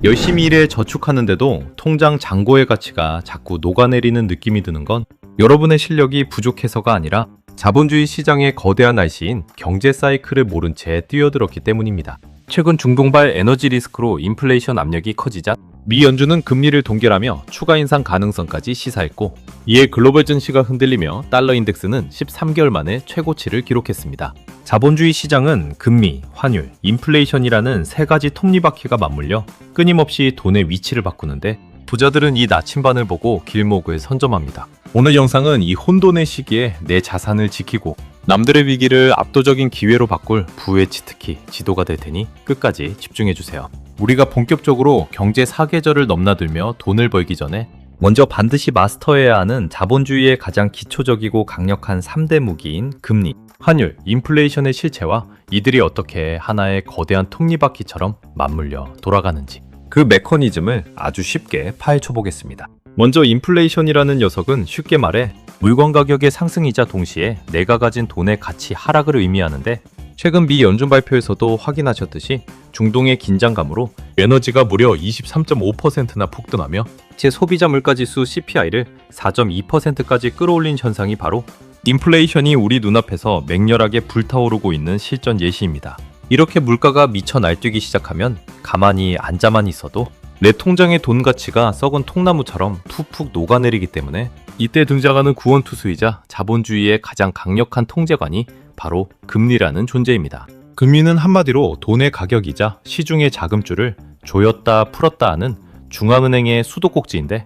열심히 일해 저축하는데도 통장 잔고의 가치가 자꾸 녹아내리는 느낌이 드는 건 여러분의 실력이 부족해서가 아니라 자본주의 시장의 거대한 날씨인 경제 사이클을 모른 채 뛰어들었기 때문입니다. 최근 중동발 에너지 리스크로 인플레이션 압력이 커지자 미 연준은 금리를 동결하며 추가 인상 가능성까지 시사했고, 이에 글로벌 증시가 흔들리며 달러 인덱스는 13개월 만에 최고치를 기록했습니다. 자본주의 시장은 금리, 환율, 인플레이션이라는 세 가지 톱니바퀴가 맞물려 끊임없이 돈의 위치를 바꾸는데, 부자들은 이 나침반을 보고 길목을 선점합니다. 오늘 영상은 이 혼돈의 시기에 내 자산을 지키고 남들의 위기를 압도적인 기회로 바꿀 부의 치트키 지도가 될 테니 끝까지 집중해주세요. 우리가 본격적으로 경제 사계절을 넘나들며 돈을 벌기 전에 먼저 반드시 마스터해야 하는 자본주의의 가장 기초적이고 강력한 3대 무기인 금리, 환율, 인플레이션의 실체와 이들이 어떻게 하나의 거대한 톱니바퀴처럼 맞물려 돌아가는지, 그 메커니즘을 아주 쉽게 파헤쳐 보겠습니다. 먼저 인플레이션이라는 녀석은 쉽게 말해 물건 가격의 상승이자 동시에 내가 가진 돈의 가치 하락을 의미하는데, 최근 미 연준 발표에서도 확인하셨듯이 중동의 긴장감으로 에너지가 무려 23.5%나 폭등하며 제 소비자 물가지수 CPI를 4.2%까지 끌어올린 현상이 바로 인플레이션이 우리 눈앞에서 맹렬하게 불타오르고 있는 실전 예시입니다. 이렇게 물가가 미쳐 날뛰기 시작하면 가만히 앉아만 있어도 내 통장의 돈 가치가 썩은 통나무처럼 푹푹 녹아내리기 때문에 이때 등장하는 구원투수이자 자본주의의 가장 강력한 통제관이 바로 금리라는 존재입니다. 금리는 한마디로 돈의 가격이자 시중의 자금줄을 조였다 풀었다 하는 중앙은행의 수도꼭지인데,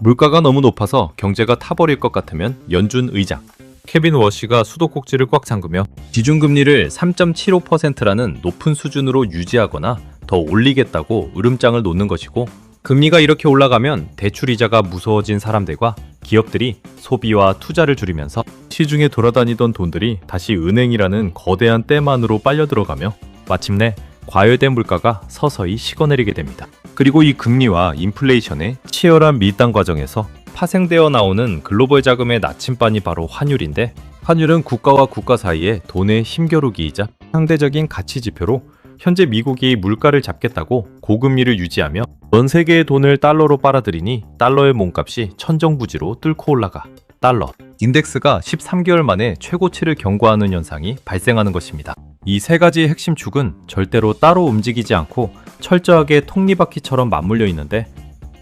물가가 너무 높아서 경제가 타버릴 것 같으면 연준 의장 케빈 워시가 수도꼭지를 꽉 잠그며 기준금리를 3.75%라는 높은 수준으로 유지하거나 더 올리겠다고 으름장을 놓는 것이고, 금리가 이렇게 올라가면 대출이자가 무서워진 사람들과 기업들이 소비와 투자를 줄이면서 시중에 돌아다니던 돈들이 다시 은행이라는 거대한 댐 안으로 빨려 들어가며 마침내 과열된 물가가 서서히 식어내리게 됩니다. 그리고 이 금리와 인플레이션의 치열한 밀당 과정에서 파생되어 나오는 글로벌 자금의 나침반이 바로 환율인데, 환율은 국가와 국가 사이의 돈의 힘겨루기이자 상대적인 가치 지표로 현재 미국이 물가를 잡겠다고 고금리를 유지하며 전 세계의 돈을 달러로 빨아들이니 달러의 몸값이 천정부지로 뚫고 올라가 달러 인덱스가 13개월 만에 최고치를 경고하는 현상이 발생하는 것입니다. 이 세 가지의 핵심 축은 절대로 따로 움직이지 않고 철저하게 톱니바퀴처럼 맞물려 있는데,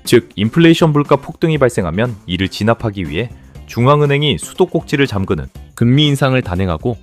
즉 인플레이션 물가 폭등이 발생하면 이를 진압하기 위해 중앙은행이 수도꼭지를 잠그는 금리 인상을 단행하고,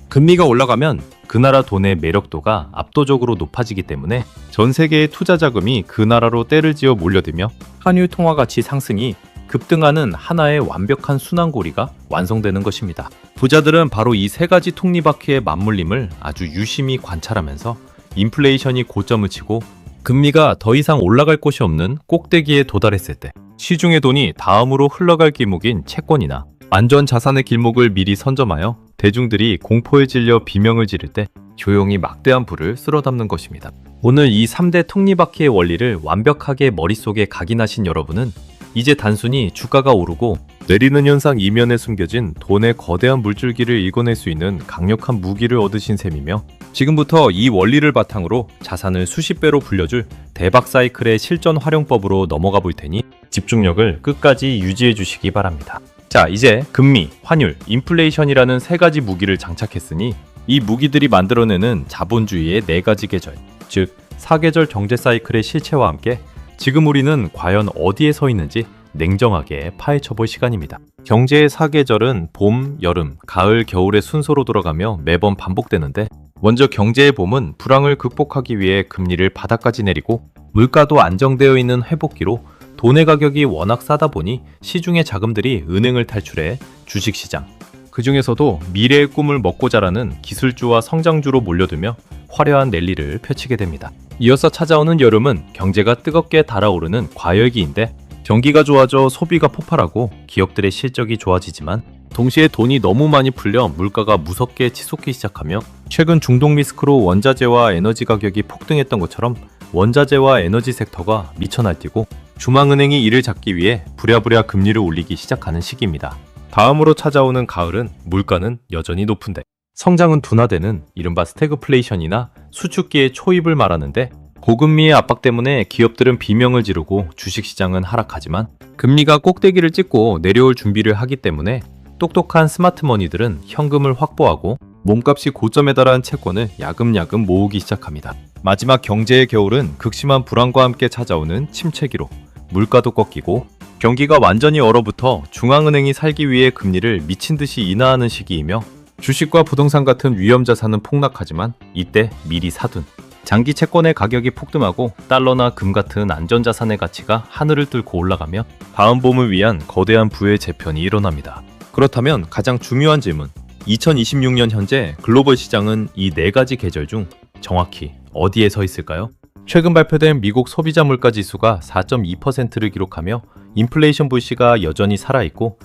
금리가 올라가면 그 나라 돈의 매력도가 압도적으로 높아지기 때문에 전 세계의 투자 자금이 그 나라로 때를 지어 몰려들며 환율 통화 가치 상승이 급등하는 하나의 완벽한 순환고리가 완성되는 것입니다. 부자들은 바로 이 세 가지 톱니바퀴의 맞물림을 아주 유심히 관찰하면서 인플레이션이 고점을 치고 금리가 더 이상 올라갈 곳이 없는 꼭대기에 도달했을 때 시중의 돈이 다음으로 흘러갈 길목인 채권이나 안전 자산의 길목을 미리 선점하여 대중들이 공포에 질려 비명을 지를 때 조용히 막대한 불을 쓸어담는 것입니다. 오늘 이 3대 톱니바퀴의 원리를 완벽하게 머릿속에 각인하신 여러분은 이제 단순히 주가가 오르고 내리는 현상 이면에 숨겨진 돈의 거대한 물줄기를 읽어낼 수 있는 강력한 무기를 얻으신 셈이며, 지금부터 이 원리를 바탕으로 자산을 수십 배로 불려줄 대박 사이클의 실전 활용법으로 넘어가 볼 테니 집중력을 끝까지 유지해 주시기 바랍니다. 자, 이제 금리, 환율, 인플레이션이라는 세 가지 무기를 장착했으니 이 무기들이 만들어내는 자본주의의 네 가지 계절, 즉 사계절 경제 사이클의 실체와 함께 지금 우리는 과연 어디에 서 있는지 냉정하게 파헤쳐볼 시간입니다. 경제의 사계절은 봄, 여름, 가을, 겨울의 순서로 돌아가며 매번 반복되는데, 먼저 경제의 봄은 불황을 극복하기 위해 금리를 바닥까지 내리고 물가도 안정되어 있는 회복기로 돈의 가격이 워낙 싸다 보니 시중의 자금들이 은행을 탈출해 주식시장, 그 중에서도 미래의 꿈을 먹고 자라는 기술주와 성장주로 몰려들며 화려한 랠리를 펼치게 됩니다. 이어서 찾아오는 여름은 경제가 뜨겁게 달아오르는 과열기인데, 경기가 좋아져 소비가 폭발하고 기업들의 실적이 좋아지지만 동시에 돈이 너무 많이 풀려 물가가 무섭게 치솟기 시작하며, 최근 중동 리스크로 원자재와 에너지 가격이 폭등했던 것처럼 원자재와 에너지 섹터가 미쳐 날뛰고 중앙은행이 이를 잡기 위해 부랴부랴 금리를 올리기 시작하는 시기입니다. 다음으로 찾아오는 가을은 물가는 여전히 높은데 성장은 둔화되는 이른바 스태그플레이션이나 수축기의 초입을 말하는데, 고금리의 압박 때문에 기업들은 비명을 지르고 주식시장은 하락하지만 금리가 꼭대기를 찍고 내려올 준비를 하기 때문에 똑똑한 스마트머니들은 현금을 확보하고 몸값이 고점에 달한 채권을 야금야금 모으기 시작합니다. 마지막 경제의 겨울은 극심한 불안과 함께 찾아오는 침체기로 물가도 꺾이고 경기가 완전히 얼어붙어 중앙은행이 살기 위해 금리를 미친 듯이 인하하는 시기이며 주식과 부동산 같은 위험 자산은 폭락하지만 이때 미리 사둔 장기 채권의 가격이 폭등하고 달러나 금 같은 안전자산의 가치가 하늘을 뚫고 올라가며 다음 봄을 위한 거대한 부의 재편이 일어납니다. 그렇다면 가장 중요한 질문, 2026년 현재 글로벌 시장은 이 네 가지 계절 중 정확히 어디에 서 있을까요? 최근 발표된 미국 소비자 물가 지수가 4.2%를 기록하며 인플레이션 불씨가 여전히 살아있고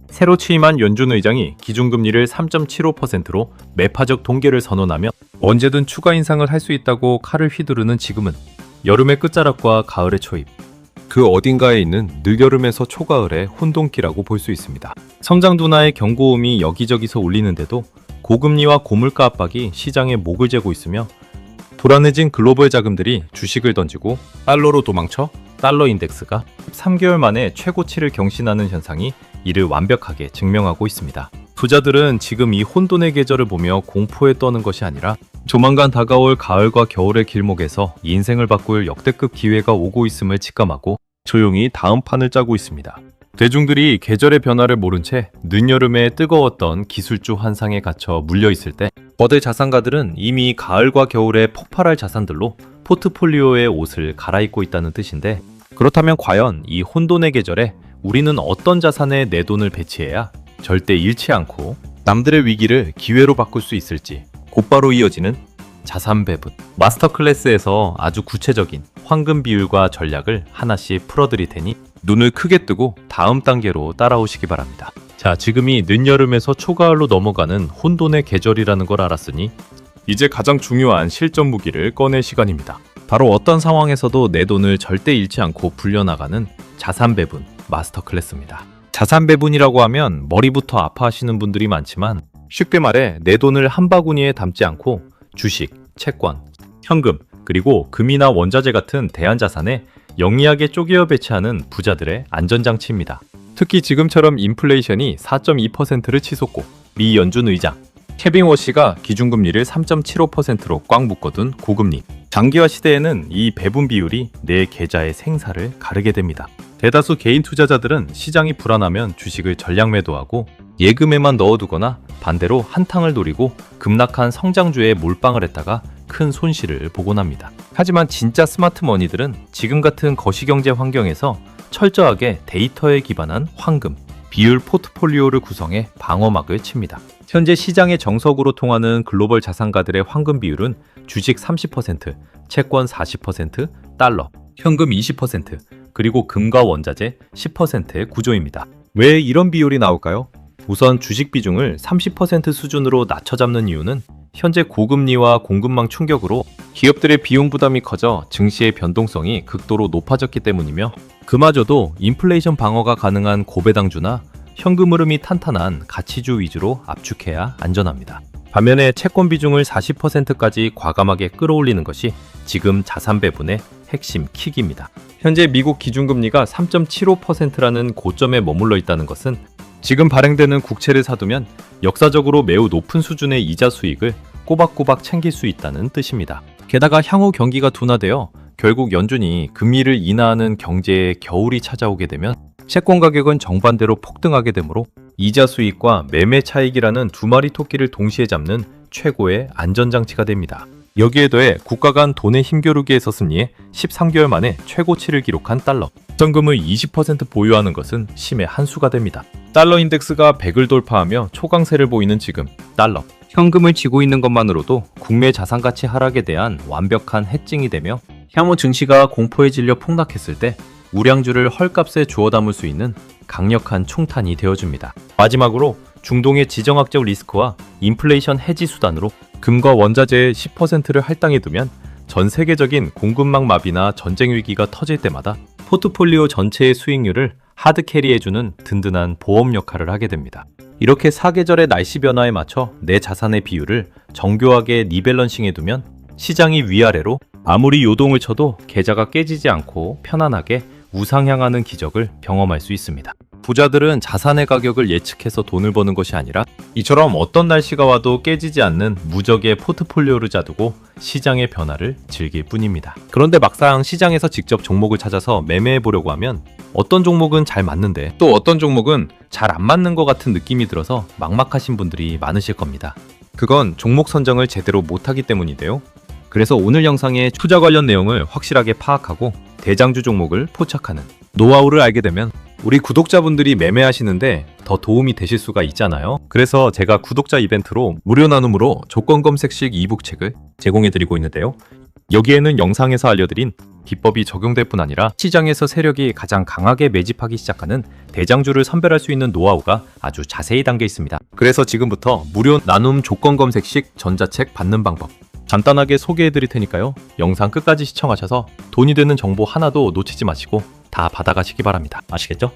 새로 취임한 연준 의장이 기준금리를 3.75%로 매파적 동결을 선언하며 언제든 추가 인상을 할 수 있다고 칼을 휘두르는 지금은 여름의 끝자락과 가을의 초입, 그 어딘가에 있는 늦여름에서 초가을의 혼돈기라고 볼 수 있습니다. 성장 둔화의 경고음이 여기저기서 울리는데도 고금리와 고물가 압박이 시장에 목을 재고 있으며 불안해진 글로벌 자금들이 주식을 던지고 달러로 도망쳐 달러 인덱스가 3개월 만에 최고치를 경신하는 현상이 이를 완벽하게 증명하고 있습니다. 부자들은 지금 이 혼돈의 계절을 보며 공포에 떠는 것이 아니라 조만간 다가올 가을과 겨울의 길목에서 인생을 바꿀 역대급 기회가 오고 있음을 직감하고 조용히 다음 판을 짜고 있습니다. 대중들이 계절의 변화를 모른 채 늦여름에 뜨거웠던 기술주 환상에 갇혀 물려있을 때 거대 자산가들은 이미 가을과 겨울에 폭발할 자산들로 포트폴리오의 옷을 갈아입고 있다는 뜻인데, 그렇다면 과연 이 혼돈의 계절에 우리는 어떤 자산에 내 돈을 배치해야 절대 잃지 않고 남들의 위기를 기회로 바꿀 수 있을지 곧바로 이어지는 자산 배분 마스터 클래스에서 아주 구체적인 황금 비율과 전략을 하나씩 풀어드릴 테니 눈을 크게 뜨고 다음 단계로 따라오시기 바랍니다. 자, 지금이 늦여름에서 초가을로 넘어가는 혼돈의 계절이라는 걸 알았으니 이제 가장 중요한 실전 무기를 꺼낼 시간입니다. 바로 어떤 상황에서도 내 돈을 절대 잃지 않고 불려나가는 자산 배분 마스터 클래스입니다. 자산 배분이라고 하면 머리부터 아파하시는 분들이 많지만 쉽게 말해 내 돈을 한 바구니에 담지 않고 주식, 채권, 현금, 그리고 금이나 원자재 같은 대안자산에 영리하게 쪼개어 배치하는 부자들의 안전장치입니다. 특히 지금처럼 인플레이션이 4.2%를 치솟고 미 연준 의장 케빈 워시가 기준금리를 3.75%로 꽉 묶어둔 고금리 장기화 시대에는 이 배분 비율이 내 계좌의 생사를 가르게 됩니다. 대다수 개인 투자자들은 시장이 불안하면 주식을 전량 매도하고 예금에만 넣어두거나 반대로 한탕을 노리고 급락한 성장주에 몰빵을 했다가 큰 손실을 보곤 합니다. 하지만 진짜 스마트 머니들은 지금 같은 거시경제 환경에서 철저하게 데이터에 기반한 황금, 비율 포트폴리오를 구성해 방어막을 칩니다. 현재 시장의 정석으로 통하는 글로벌 자산가들의 황금 비율은 주식 30%, 채권 40%, 달러, 현금 20%, 그리고 금과 원자재 10%의 구조입니다. 왜 이런 비율이 나올까요? 우선 주식 비중을 30% 수준으로 낮춰 잡는 이유는 현재 고금리와 공급망 충격으로 기업들의 비용 부담이 커져 증시의 변동성이 극도로 높아졌기 때문이며, 그마저도 인플레이션 방어가 가능한 고배당주나 현금 흐름이 탄탄한 가치주 위주로 압축해야 안전합니다. 반면에 채권 비중을 40%까지 과감하게 끌어올리는 것이 지금 자산 배분의 핵심 킥입니다. 현재 미국 기준금리가 3.75%라는 고점에 머물러 있다는 것은 지금 발행되는 국채를 사두면 역사적으로 매우 높은 수준의 이자 수익을 꼬박꼬박 챙길 수 있다는 뜻입니다. 게다가 향후 경기가 둔화되어 결국 연준이 금리를 인하하는 경제의 겨울이 찾아오게 되면 채권 가격은 정반대로 폭등하게 되므로 이자 수익과 매매 차익이라는 두 마리 토끼를 동시에 잡는 최고의 안전장치가 됩니다. 여기에 더해 국가 간 돈의 힘겨루기에서 승리해 13개월 만에 최고치를 기록한 달러. 현금을 20% 보유하는 것은 심의 한 수가 됩니다. 달러 인덱스가 100을 돌파하며 초강세를 보이는 지금 달러. 현금을 쥐고 있는 것만으로도 국내 자산가치 하락에 대한 완벽한 해칭이 되며 향후 증시가 공포에 질려 폭락했을 때 우량주를 헐값에 주워 담을 수 있는 강력한 총탄이 되어줍니다. 마지막으로 중동의 지정학적 리스크와 인플레이션 해지 수단으로 금과 원자재의 10%를 할당해 두면 전 세계적인 공급망 마비나 전쟁 위기가 터질 때마다 포트폴리오 전체의 수익률을 하드캐리해주는 든든한 보험 역할을 하게 됩니다. 이렇게 사계절의 날씨 변화에 맞춰 내 자산의 비율을 정교하게 리밸런싱해 두면 시장이 위아래로 아무리 요동을 쳐도 계좌가 깨지지 않고 편안하게 우상향하는 기적을 경험할 수 있습니다. 부자들은 자산의 가격을 예측해서 돈을 버는 것이 아니라 이처럼 어떤 날씨가 와도 깨지지 않는 무적의 포트폴리오를 짜두고 시장의 변화를 즐길 뿐입니다. 그런데 막상 시장에서 직접 종목을 찾아서 매매해 보려고 하면 어떤 종목은 잘 맞는데 또 어떤 종목은 잘 안 맞는 것 같은 느낌이 들어서 막막하신 분들이 많으실 겁니다. 그건 종목 선정을 제대로 못하기 때문인데요. 그래서 오늘 영상의 투자 관련 내용을 확실하게 파악하고 대장주 종목을 포착하는 노하우를 알게 되면 우리 구독자분들이 매매하시는데 더 도움이 되실 수가 있잖아요. 그래서 제가 구독자 이벤트로 무료 나눔으로 조건 검색식 이북 책을 제공해드리고 있는데요. 여기에는 영상에서 알려드린 기법이 적용될 뿐 아니라 시장에서 세력이 가장 강하게 매집하기 시작하는 대장주를 선별할 수 있는 노하우가 아주 자세히 담겨 있습니다. 그래서 지금부터 무료 나눔 조건 검색식 전자책 받는 방법 간단하게 소개해 드릴 테니까요. 영상 끝까지 시청하셔서 돈이 되는 정보 하나도 놓치지 마시고 다 받아가시기 바랍니다. 아시겠죠?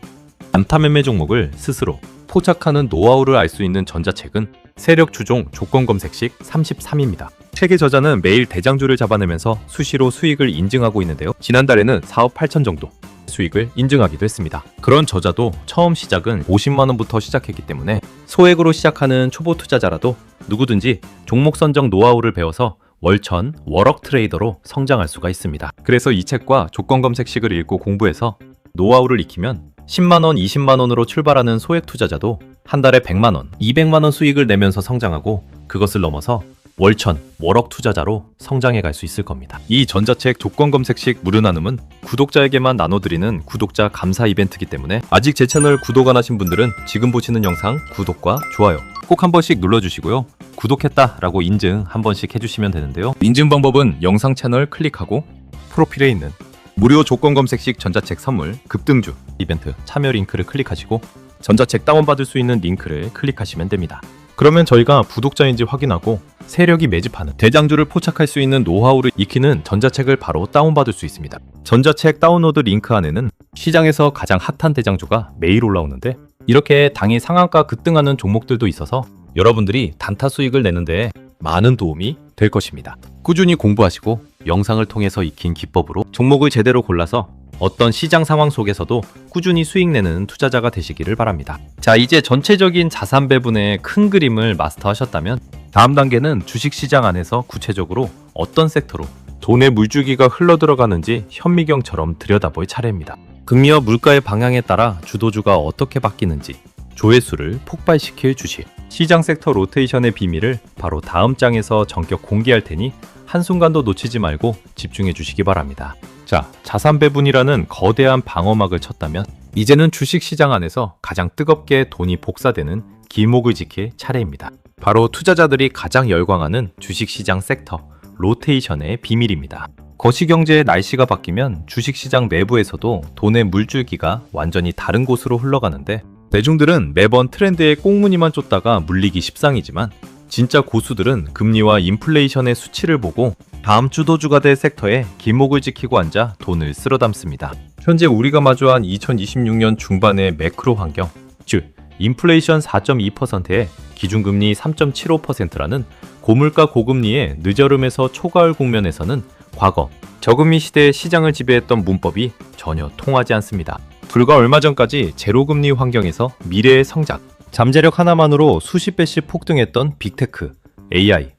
안타 매매 종목을 스스로 포착하는 노하우를 알 수 있는 전자책은 세력 주종 조건 검색식 33입니다. 책의 저자는 매일 대장주를 잡아내면서 수시로 수익을 인증하고 있는데요. 지난달에는 4억 8천 정도 수익을 인증하기도 했습니다. 그런 저자도 처음 시작은 50만 원부터 시작했기 때문에 소액으로 시작하는 초보 투자자라도 누구든지 종목 선정 노하우를 배워서 월천, 월억 트레이더로 성장할 수가 있습니다. 그래서 이 책과 조건 검색식을 읽고 공부해서 노하우를 익히면 10만원, 20만원으로 출발하는 소액 투자자도 한 달에 100만원, 200만원 수익을 내면서 성장하고 그것을 넘어서 월천, 월억 투자자로 성장해 갈 수 있을 겁니다. 이 전자책 조건 검색식 무료 나눔은 구독자에게만 나눠드리는 구독자 감사 이벤트이기 때문에 아직 제 채널 구독 안 하신 분들은 지금 보시는 영상 구독과 좋아요 꼭 한 번씩 눌러주시고요. 구독했다 라고 인증 한 번씩 해주시면 되는데요. 인증 방법은 영상 채널 클릭하고 프로필에 있는 무료 조건 검색식 전자책 선물 급등주 이벤트 참여 링크를 클릭하시고 전자책 다운받을 수 있는 링크를 클릭하시면 됩니다. 그러면 저희가 구독자인지 확인하고 세력이 매집하는 대장주를 포착할 수 있는 노하우를 익히는 전자책을 바로 다운받을 수 있습니다. 전자책 다운로드 링크 안에는 시장에서 가장 핫한 대장주가 매일 올라오는데 이렇게 당일 상한가 급등하는 종목들도 있어서 여러분들이 단타 수익을 내는데 많은 도움이 될 것입니다. 꾸준히 공부하시고 영상을 통해서 익힌 기법으로 종목을 제대로 골라서 어떤 시장 상황 속에서도 꾸준히 수익 내는 투자자가 되시기를 바랍니다. 자, 이제 전체적인 자산 배분의 큰 그림을 마스터하셨다면 다음 단계는 주식시장 안에서 구체적으로 어떤 섹터로 돈의 물줄기가 흘러들어가는지 현미경처럼 들여다볼 차례입니다. 금리와 물가의 방향에 따라 주도주가 어떻게 바뀌는지 조회수를 폭발시킬 주식 시장 섹터 로테이션의 비밀을 바로 다음 장에서 전격 공개할 테니 한순간도 놓치지 말고 집중해 주시기 바랍니다. 자, 자산 배분이라는 거대한 방어막을 쳤다면 이제는 주식시장 안에서 가장 뜨겁게 돈이 복사되는 길목을 지킬 차례입니다. 바로 투자자들이 가장 열광하는 주식시장 섹터 로테이션의 비밀입니다. 거시경제의 날씨가 바뀌면 주식시장 내부에서도 돈의 물줄기가 완전히 다른 곳으로 흘러가는데 대중들은 매번 트렌드에 꽁무니만 쫓다가 물리기 십상이지만 진짜 고수들은 금리와 인플레이션의 수치를 보고 다음 주도주가 될 섹터에 길목을 지키고 앉아 돈을 쓸어 담습니다. 현재 우리가 마주한 2026년 중반의 매크로 환경, 즉 인플레이션 4.2%에 기준금리 3.75%라는 고물가 고금리의 늦여름에서 초가을 국면에서는 과거 저금리 시대의 시장을 지배했던 문법이 전혀 통하지 않습니다. 불과 얼마 전까지 제로금리 환경에서 미래의 성장, 잠재력 하나만으로 수십 배씩 폭등했던 빅테크, AI,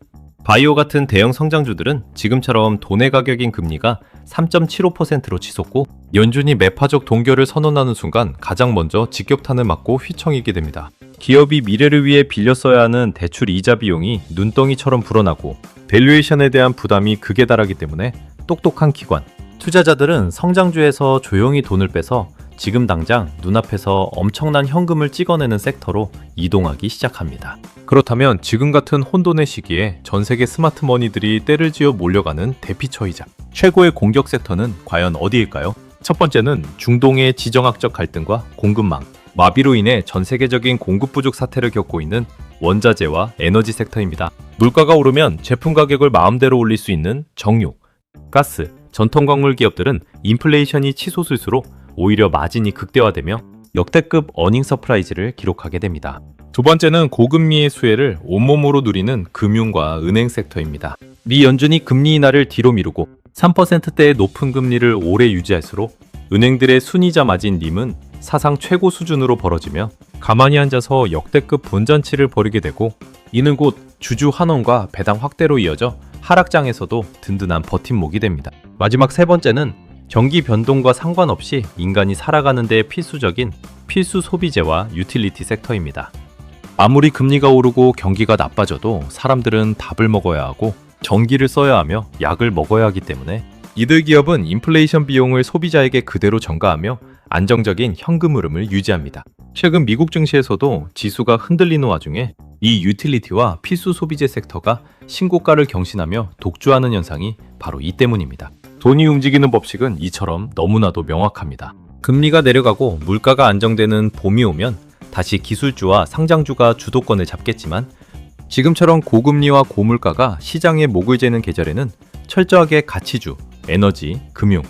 바이오 같은 대형 성장주들은 지금처럼 돈의 가격인 금리가 3.75%로 치솟고 연준이 매파적 동결을 선언하는 순간 가장 먼저 직격탄을 맞고 휘청이게 됩니다. 기업이 미래를 위해 빌려 써야 하는 대출 이자 비용이 눈덩이처럼 불어나고 밸류에이션에 대한 부담이 극에 달하기 때문에 똑똑한 기관, 투자자들은 성장주에서 조용히 돈을 빼서 지금 당장 눈앞에서 엄청난 현금을 찍어내는 섹터로 이동하기 시작합니다. 그렇다면 지금 같은 혼돈의 시기에 전 세계 스마트머니들이 때를 지어 몰려가는 대피처이자 최고의 공격 섹터는 과연 어디일까요? 첫 번째는 중동의 지정학적 갈등과 공급망, 마비로 인해 전 세계적인 공급 부족 사태를 겪고 있는 원자재와 에너지 섹터입니다. 물가가 오르면 제품 가격을 마음대로 올릴 수 있는 정유, 가스, 전통광물 기업들은 인플레이션이 치솟을수록 오히려 마진이 극대화되며 역대급 어닝 서프라이즈를 기록하게 됩니다. 두 번째는 고금리의 수혜를 온몸으로 누리는 금융과 은행 섹터입니다. 미 연준이 금리 인하를 뒤로 미루고 3%대의 높은 금리를 오래 유지할수록 은행들의 순이자 마진 림은 사상 최고 수준으로 벌어지며 가만히 앉아서 역대급 본잔치를 벌이게 되고, 이는 곧 주주 환원과 배당 확대로 이어져 하락장에서도 든든한 버팀목이 됩니다. 마지막 세 번째는 경기 변동과 상관없이 인간이 살아가는 데 필수적인 필수 소비재와 유틸리티 섹터입니다. 아무리 금리가 오르고 경기가 나빠져도 사람들은 밥을 먹어야 하고 전기를 써야 하며 약을 먹어야 하기 때문에 이들 기업은 인플레이션 비용을 소비자에게 그대로 전가하며 안정적인 현금 흐름을 유지합니다. 최근 미국 증시에서도 지수가 흔들리는 와중에 이 유틸리티와 필수 소비재 섹터가 신고가를 경신하며 독주하는 현상이 바로 이 때문입니다. 돈이 움직이는 법칙은 이처럼 너무나도 명확합니다. 금리가 내려가고 물가가 안정되는 봄이 오면 다시 기술주와 상장주가 주도권을 잡겠지만, 지금처럼 고금리와 고물가가 시장의 목을 재는 계절에는 철저하게 가치주, 에너지, 금융,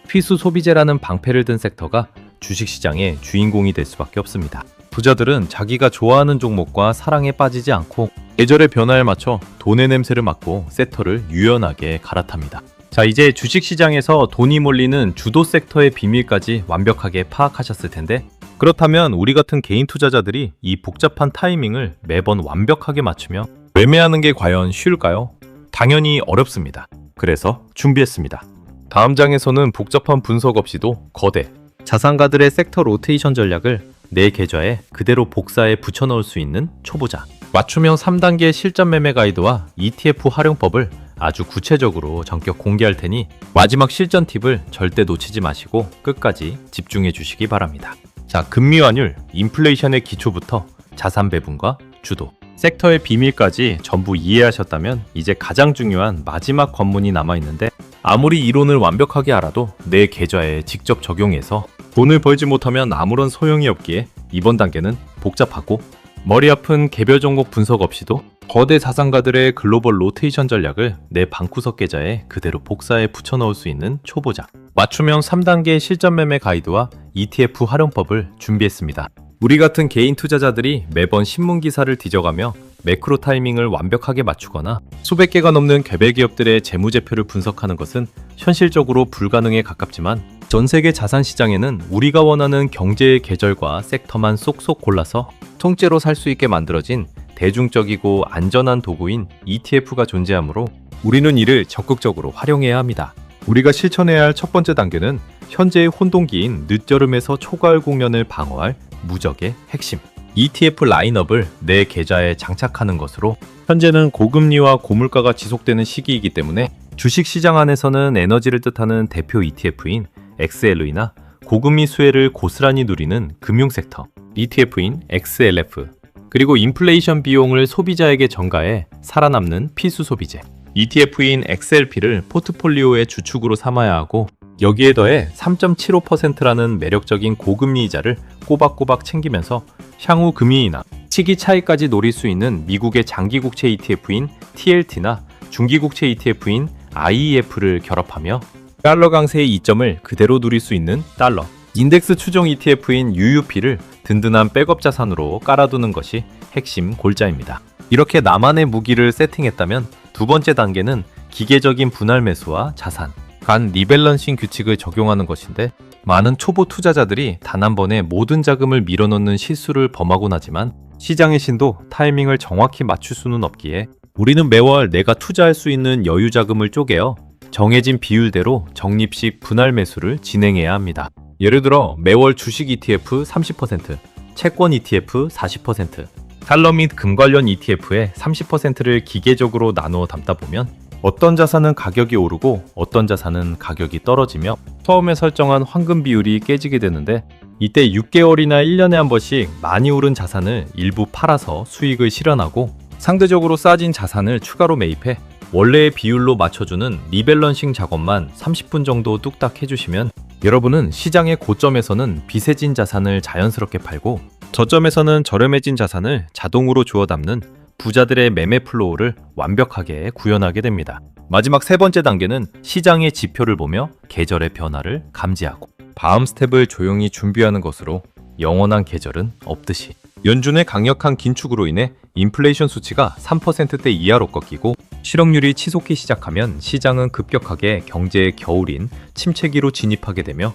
필수 소비재라는 방패를 든 섹터가 주식시장의 주인공이 될 수밖에 없습니다. 부자들은 자기가 좋아하는 종목과 사랑에 빠지지 않고 계절의 변화에 맞춰 돈의 냄새를 맡고 섹터를 유연하게 갈아탑니다. 자, 이제 주식시장에서 돈이 몰리는 주도 섹터의 비밀까지 완벽하게 파악하셨을 텐데, 그렇다면 우리 같은 개인 투자자들이 이 복잡한 타이밍을 매번 완벽하게 맞추며 매매하는 게 과연 쉬울까요? 당연히 어렵습니다. 그래서 준비했습니다. 다음 장에서는 복잡한 분석 없이도 거대 자산가들의 섹터 로테이션 전략을 내 계좌에 그대로 복사해 붙여넣을 수 있는 초보자, 맞춤형 3단계 실전 매매 가이드와 ETF 활용법을 아주 구체적으로 전격 공개할 테니 마지막 실전 팁을 절대 놓치지 마시고 끝까지 집중해 주시기 바랍니다. 자, 금리 환율, 인플레이션의 기초부터 자산 배분과 주도, 섹터의 비밀까지 전부 이해하셨다면 이제 가장 중요한 마지막 관문이 남아있는데, 아무리 이론을 완벽하게 알아도 내 계좌에 직접 적용해서 돈을 벌지 못하면 아무런 소용이 없기에 이번 단계는 복잡하고 머리 아픈 개별 종목 분석 없이도 거대 자산가들의 글로벌 로테이션 전략을 내 방구석 계좌에 그대로 복사해 붙여넣을 수 있는 초보자, 맞춤형 3단계 실전 매매 가이드와 ETF 활용법을 준비했습니다. 우리 같은 개인 투자자들이 매번 신문 기사를 뒤져가며 매크로 타이밍을 완벽하게 맞추거나 수백 개가 넘는 개별 기업들의 재무제표를 분석하는 것은 현실적으로 불가능에 가깝지만, 전 세계 자산 시장에는 우리가 원하는 경제의 계절과 섹터만 쏙쏙 골라서 통째로 살 수 있게 만들어진 대중적이고 안전한 도구인 ETF가 존재하므로 우리는 이를 적극적으로 활용해야 합니다. 우리가 실천해야 할 첫 번째 단계는 현재의 혼동기인 늦여름에서 초가을 국면을 방어할 무적의 핵심, ETF 라인업을 내 계좌에 장착하는 것으로, 현재는 고금리와 고물가가 지속되는 시기이기 때문에 주식시장 안에서는 에너지를 뜻하는 대표 ETF인 XLE나 고금리 수혜를 고스란히 누리는 금융섹터 ETF인 XLF, 그리고 인플레이션 비용을 소비자에게 전가해 살아남는 필수 소비재 ETF인 XLP를 포트폴리오의 주축으로 삼아야 하고, 여기에 더해 3.75%라는 매력적인 고금리 이자를 꼬박꼬박 챙기면서 향후 금리 인하, 시기 차이까지 노릴 수 있는 미국의 장기국채 ETF인 TLT나 중기국채 ETF인 IEF를 결합하며 달러 강세의 이점을 그대로 누릴 수 있는 달러, 인덱스 추종 ETF인 UUP를 든든한 백업 자산으로 깔아두는 것이 핵심 골자입니다. 이렇게 나만의 무기를 세팅했다면 두 번째 단계는 기계적인 분할 매수와 자산 간 리밸런싱 규칙을 적용하는 것인데, 많은 초보 투자자들이 단 한 번에 모든 자금을 밀어넣는 실수를 범하곤 하지만 시장의 신도 타이밍을 정확히 맞출 수는 없기에 우리는 매월 내가 투자할 수 있는 여유 자금을 쪼개어 정해진 비율대로 적립식 분할 매수를 진행해야 합니다. 예를 들어 매월 주식 ETF 30%, 채권 ETF 40%, 달러 및 금 관련 ETF의 30%를 기계적으로 나누어 담다 보면 어떤 자산은 가격이 오르고 어떤 자산은 가격이 떨어지며 처음에 설정한 환급 비율이 깨지게 되는데, 이때 6개월이나 1년에 한 번씩 많이 오른 자산을 일부 팔아서 수익을 실현하고 상대적으로 싸진 자산을 추가로 매입해 원래의 비율로 맞춰주는 리밸런싱 작업만 30분 정도 뚝딱 해주시면 여러분은 시장의 고점에서는 비세진 자산을 자연스럽게 팔고 저점에서는 저렴해진 자산을 자동으로 주워 담는 부자들의 매매 플로우를 완벽하게 구현하게 됩니다. 마지막 세 번째 단계는 시장의 지표를 보며 계절의 변화를 감지하고 다음 스텝을 조용히 준비하는 것으로, 영원한 계절은 없듯이 연준의 강력한 긴축으로 인해 인플레이션 수치가 3%대 이하로 꺾이고 실업률이 치솟기 시작하면 시장은 급격하게 경제의 겨울인 침체기로 진입하게 되며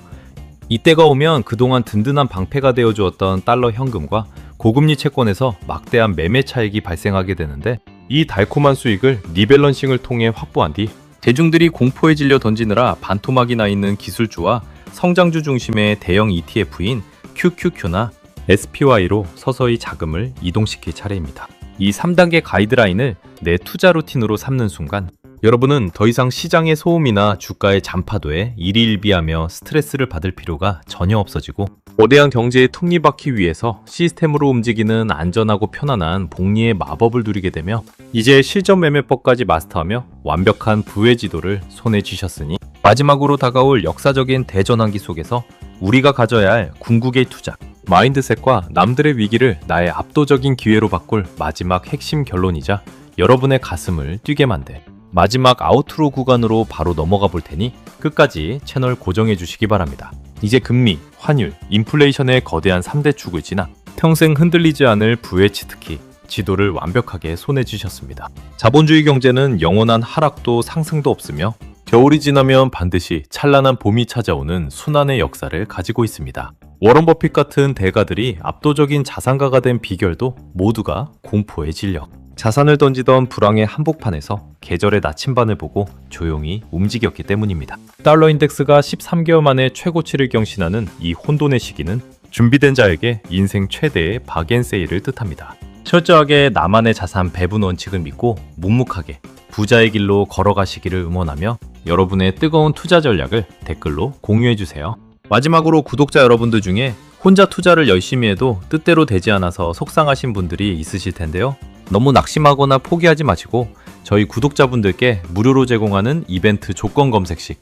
이때가 오면 그동안 든든한 방패가 되어주었던 달러 현금과 고금리 채권에서 막대한 매매 차익이 발생하게 되는데 이 달콤한 수익을 리밸런싱을 통해 확보한 뒤 대중들이 공포에 질려 던지느라 반토막이 나 있는 기술주와 성장주 중심의 대형 ETF인 QQQ나 SPY로 서서히 자금을 이동시킬 차례입니다. 이 3단계 가이드라인을 내 투자 루틴으로 삼는 순간 여러분은 더 이상 시장의 소음이나 주가의 잔파도에 일희일비하며 스트레스를 받을 필요가 전혀 없어지고 거대한 경제의 톱니바퀴 위에서 시스템으로 움직이는 안전하고 편안한 복리의 마법을 누리게 되며 이제 실전 매매법까지 마스터하며 완벽한 부의 지도를 손에 쥐셨으니 마지막으로 다가올 역사적인 대전환기 속에서 우리가 가져야 할 궁극의 투자, 마인드셋과 남들의 위기를 나의 압도적인 기회로 바꿀 마지막 핵심 결론이자 여러분의 가슴을 뛰게 만들 마지막 아우트로 구간으로 바로 넘어가 볼 테니 끝까지 채널 고정해 주시기 바랍니다. 이제 금리, 환율, 인플레이션의 거대한 3대 축을 지나 평생 흔들리지 않을 부의 치트키, 지도를 완벽하게 손에 쥐셨습니다. 자본주의 경제는 영원한 하락도 상승도 없으며 겨울이 지나면 반드시 찬란한 봄이 찾아오는 순환의 역사를 가지고 있습니다. 워런 버핏 같은 대가들이 압도적인 자산가가 된 비결도 모두가 공포에 질려 자산을 던지던 불황의 한복판에서 계절의 나침반을 보고 조용히 움직였기 때문입니다. 달러 인덱스가 13개월 만에 최고치를 경신하는 이 혼돈의 시기는 준비된 자에게 인생 최대의 박앤세일을 뜻합니다. 철저하게 나만의 자산 배분 원칙을 믿고 묵묵하게 부자의 길로 걸어가시기를 응원하며 여러분의 뜨거운 투자 전략을 댓글로 공유해주세요. 마지막으로 구독자 여러분들 중에 혼자 투자를 열심히 해도 뜻대로 되지 않아서 속상하신 분들이 있으실 텐데요. 너무 낙심하거나 포기하지 마시고 저희 구독자분들께 무료로 제공하는 이벤트 조건 검색식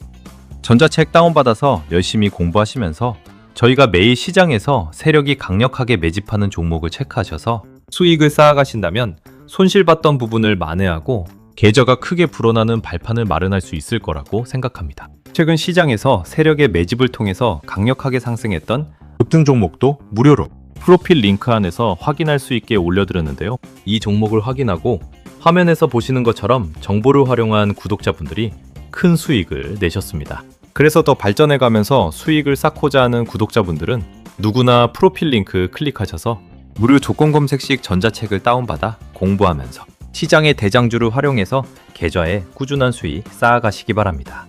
전자책 다운받아서 열심히 공부하시면서 저희가 매일 시장에서 세력이 강력하게 매집하는 종목을 체크하셔서 수익을 쌓아가신다면 손실봤던 부분을 만회하고 계좌가 크게 불어나는 발판을 마련할 수 있을 거라고 생각합니다. 최근 시장에서 세력의 매집을 통해서 강력하게 상승했던 급등 종목도 무료로 프로필 링크 안에서 확인할 수 있게 올려드렸는데요. 이 종목을 확인하고 화면에서 보시는 것처럼 정보를 활용한 구독자분들이 큰 수익을 내셨습니다. 그래서 더 발전해가면서 수익을 쌓고자 하는 구독자분들은 누구나 프로필 링크 클릭하셔서 무료 조건 검색식 전자책을 다운받아 공부하면서 시장의 대장주를 활용해서 계좌에 꾸준한 수익 쌓아가시기 바랍니다.